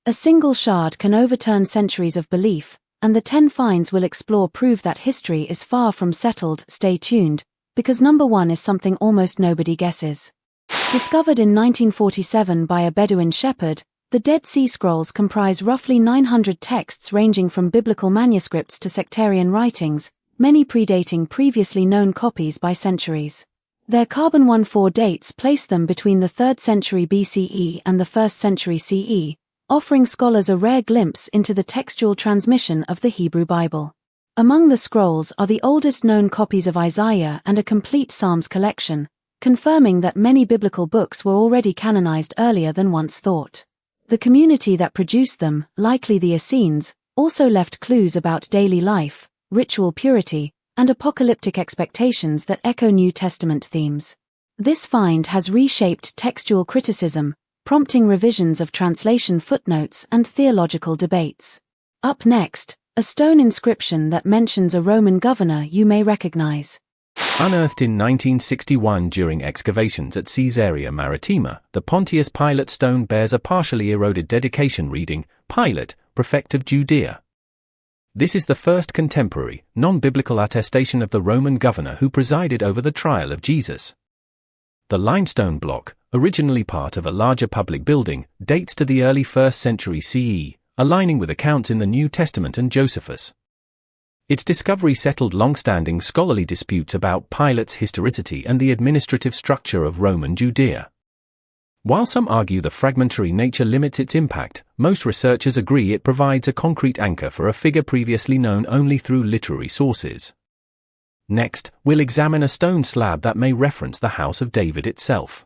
A single shard can overturn centuries of belief, and the 10 finds we'll explore prove that history is far from settled. Stay tuned, because number 1 is something almost nobody guesses. Discovered in 1947 by a Bedouin shepherd, the Dead Sea Scrolls comprise roughly 900 texts ranging from biblical manuscripts to sectarian writings, many predating previously known copies by centuries. Their carbon-14 dates place them between the 3rd century BCE and the 1st century CE, offering scholars a rare glimpse into the textual transmission of the Hebrew Bible. Among the scrolls are the oldest known copies of Isaiah and a complete Psalms collection, confirming that many biblical books were already canonized earlier than once thought. The community that produced them, likely the Essenes, also left clues about daily life, ritual purity, and apocalyptic expectations that echo New Testament themes. This find has reshaped textual criticism, prompting revisions of translation footnotes and theological debates. Up next, a stone inscription that mentions a Roman governor you may recognize. Unearthed in 1961 during excavations at Caesarea Maritima, the Pontius Pilate stone bears a partially eroded dedication reading, Pilate, Prefect of Judea. This is the first contemporary, non-biblical attestation of the Roman governor who presided over the trial of Jesus. The limestone block, originally part of a larger public building, dates to the early 1st century CE, aligning with accounts in the New Testament and Josephus. Its discovery settled long-standing scholarly disputes about Pilate's historicity and the administrative structure of Roman Judea. While some argue the fragmentary nature limits its impact, most researchers agree it provides a concrete anchor for a figure previously known only through literary sources. Next, we'll examine a stone slab that may reference the House of David itself.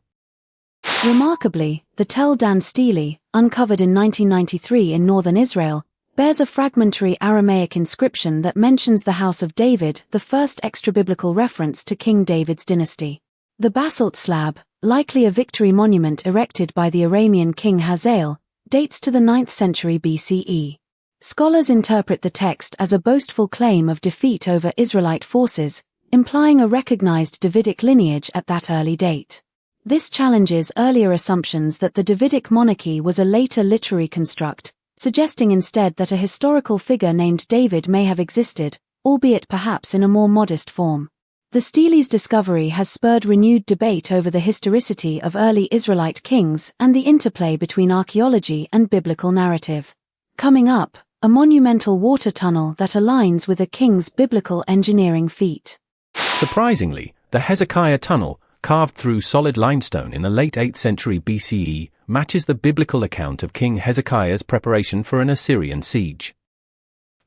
Remarkably, the Tel Dan Stele, uncovered in 1993 in northern Israel, bears a fragmentary Aramaic inscription that mentions the House of David, the first extra-biblical reference to King David's dynasty. The basalt slab, likely a victory monument erected by the Aramean king Hazael, dates to the 9th century BCE. Scholars interpret the text as a boastful claim of defeat over Israelite forces, implying a recognized Davidic lineage at that early date. This challenges earlier assumptions that the Davidic monarchy was a later literary construct, suggesting instead that a historical figure named David may have existed, albeit perhaps in a more modest form. The Stele's discovery has spurred renewed debate over the historicity of early Israelite kings and the interplay between archaeology and biblical narrative. Coming up, a monumental water tunnel that aligns with a king's biblical engineering feat. Surprisingly, the Hezekiah tunnel, carved through solid limestone in the late 8th century BCE, matches the biblical account of King Hezekiah's preparation for an Assyrian siege.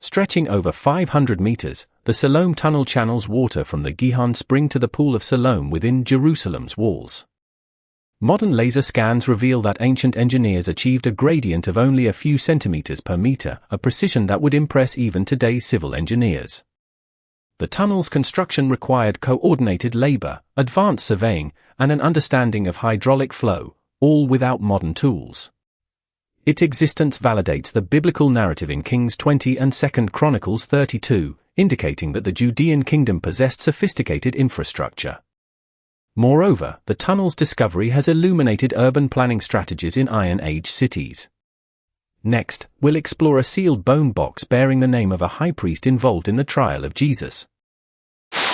Stretching over 500 meters, the Siloam tunnel channels water from the Gihon spring to the pool of Siloam within Jerusalem's walls. Modern laser scans reveal that ancient engineers achieved a gradient of only a few centimeters per meter, a precision that would impress even today's civil engineers. The tunnel's construction required coordinated labor, advanced surveying, and an understanding of hydraulic flow, all without modern tools. Its existence validates the biblical narrative in Kings 20 and 2 Chronicles 32, indicating that the Judean kingdom possessed sophisticated infrastructure. Moreover, the tunnel's discovery has illuminated urban planning strategies in Iron Age cities. Next, we'll explore a sealed bone box bearing the name of a high priest involved in the trial of Jesus.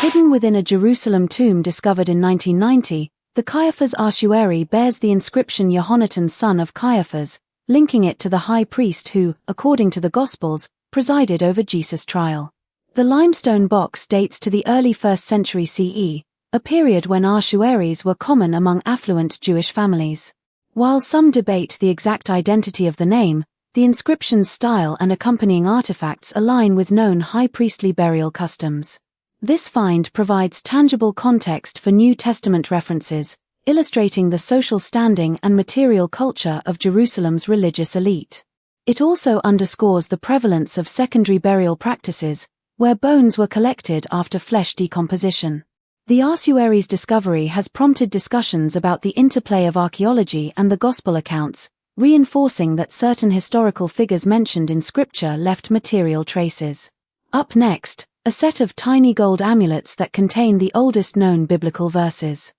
Hidden within a Jerusalem tomb discovered in 1990, the Caiaphas Ossuary bears the inscription Yehonatan son of Caiaphas, linking it to the high priest who, according to the Gospels, presided over Jesus' trial. The limestone box dates to the early 1st century CE, a period when ossuaries were common among affluent Jewish families. While some debate the exact identity of the name, the inscription's style and accompanying artifacts align with known high priestly burial customs. This find provides tangible context for New Testament references, illustrating the social standing and material culture of Jerusalem's religious elite. It also underscores the prevalence of secondary burial practices, where bones were collected after flesh decomposition. The ossuary's discovery has prompted discussions about the interplay of archaeology and the Gospel accounts, reinforcing that certain historical figures mentioned in Scripture left material traces. Up next, a set of tiny gold amulets that contain the oldest known biblical verses.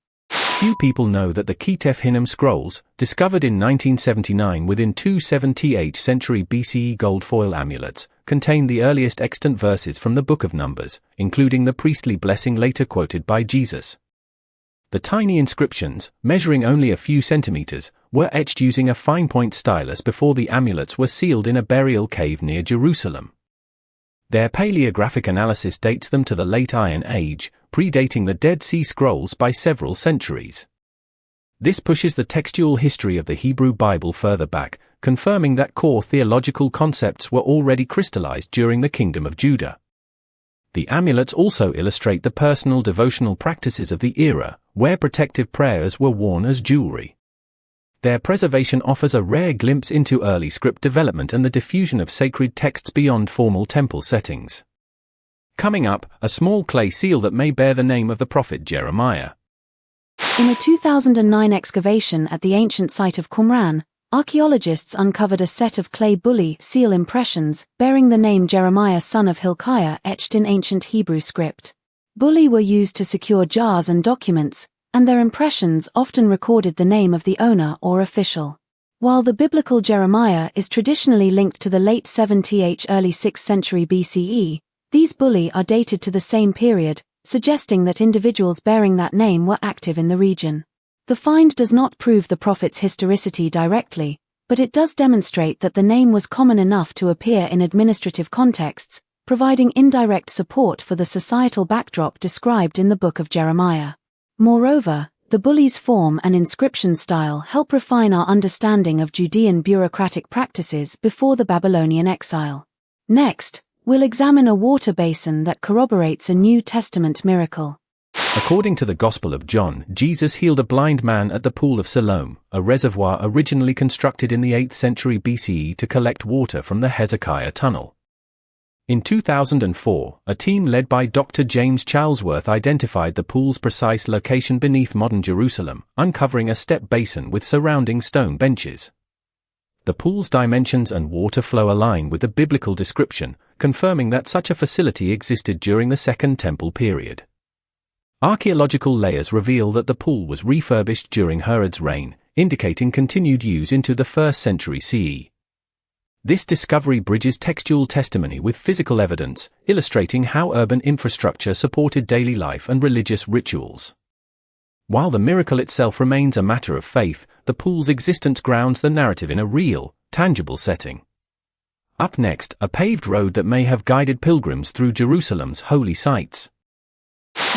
Few people know that the Ketef Hinnom scrolls, discovered in 1979 within two 7th century BCE gold foil amulets, contain the earliest extant verses from the Book of Numbers, including the priestly blessing later quoted by Jesus. The tiny inscriptions, measuring only a few centimeters, were etched using a fine-point stylus before the amulets were sealed in a burial cave near Jerusalem. Their paleographic analysis dates them to the Late Iron Age, predating the Dead Sea Scrolls by several centuries. This pushes the textual history of the Hebrew Bible further back, confirming that core theological concepts were already crystallized during the Kingdom of Judah. The amulets also illustrate the personal devotional practices of the era, where protective prayers were worn as jewelry. Their preservation offers a rare glimpse into early script development and the diffusion of sacred texts beyond formal temple settings. Coming up, a small clay seal that may bear the name of the prophet Jeremiah. In a 2009 excavation at the ancient site of Qumran, archaeologists uncovered a set of clay Bullae seal impressions bearing the name Jeremiah son of Hilkiah etched in ancient Hebrew script. Bullae were used to secure jars and documents, and their impressions often recorded the name of the owner or official. While the biblical Jeremiah is traditionally linked to the late 7th early 6th century BCE, these Bullae are dated to the same period, suggesting that individuals bearing that name were active in the region. The find does not prove the prophet's historicity directly, but it does demonstrate that the name was common enough to appear in administrative contexts, providing indirect support for the societal backdrop described in the Book of Jeremiah. Moreover, the Bullae's form and inscription style help refine our understanding of Judean bureaucratic practices before the Babylonian exile. Next, we'll examine a water basin that corroborates a New Testament miracle. According to the Gospel of John, Jesus healed a blind man at the pool of Siloam, a reservoir originally constructed in the 8th century BCE to collect water from the Hezekiah tunnel. In 2004, a team led by Dr. James Charlesworth identified the pool's precise location beneath modern Jerusalem, uncovering a step basin with surrounding stone benches. The pool's dimensions and water flow align with the biblical description, confirming that such a facility existed during the Second Temple period. Archaeological layers reveal that the pool was refurbished during Herod's reign, indicating continued use into the 1st century CE. This discovery bridges textual testimony with physical evidence, illustrating how urban infrastructure supported daily life and religious rituals. While the miracle itself remains a matter of faith, the pool's existence grounds the narrative in a real, tangible setting. Up next, a paved road that may have guided pilgrims through Jerusalem's holy sites.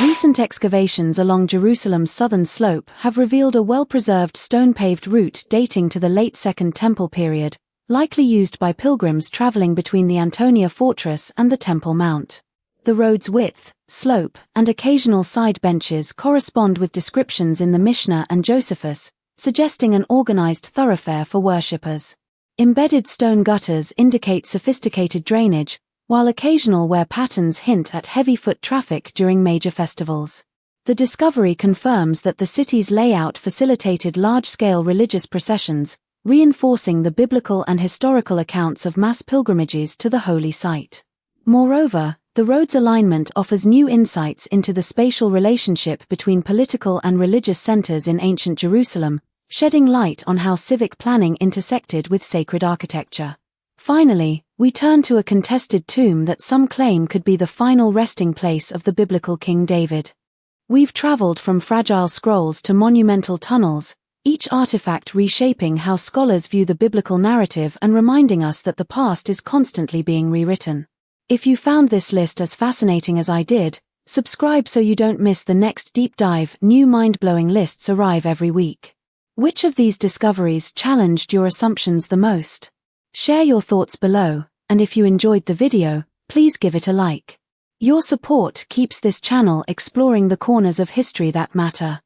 Recent excavations along Jerusalem's southern slope have revealed a well-preserved stone-paved route dating to the late Second Temple period, likely used by pilgrims traveling between the Antonia Fortress and the Temple Mount. The road's width, slope, and occasional side benches correspond with descriptions in the Mishnah and Josephus, suggesting an organized thoroughfare for worshippers. Embedded stone gutters indicate sophisticated drainage, while occasional wear patterns hint at heavy foot traffic during major festivals. The discovery confirms that the city's layout facilitated large-scale religious processions, reinforcing the biblical and historical accounts of mass pilgrimages to the holy site. Moreover, the road's alignment offers new insights into the spatial relationship between political and religious centers in ancient Jerusalem, shedding light on how civic planning intersected with sacred architecture. Finally, we turn to a contested tomb that some claim could be the final resting place of the biblical King David. We've traveled from fragile scrolls to monumental tunnels, each artifact reshaping how scholars view the biblical narrative and reminding us that the past is constantly being rewritten. If you found this list as fascinating as I did, subscribe so you don't miss the next deep dive. New mind-blowing lists arrive every week. Which of these discoveries challenged your assumptions the most? Share your thoughts below, and if you enjoyed the video, please give it a like. Your support keeps this channel exploring the corners of history that matter.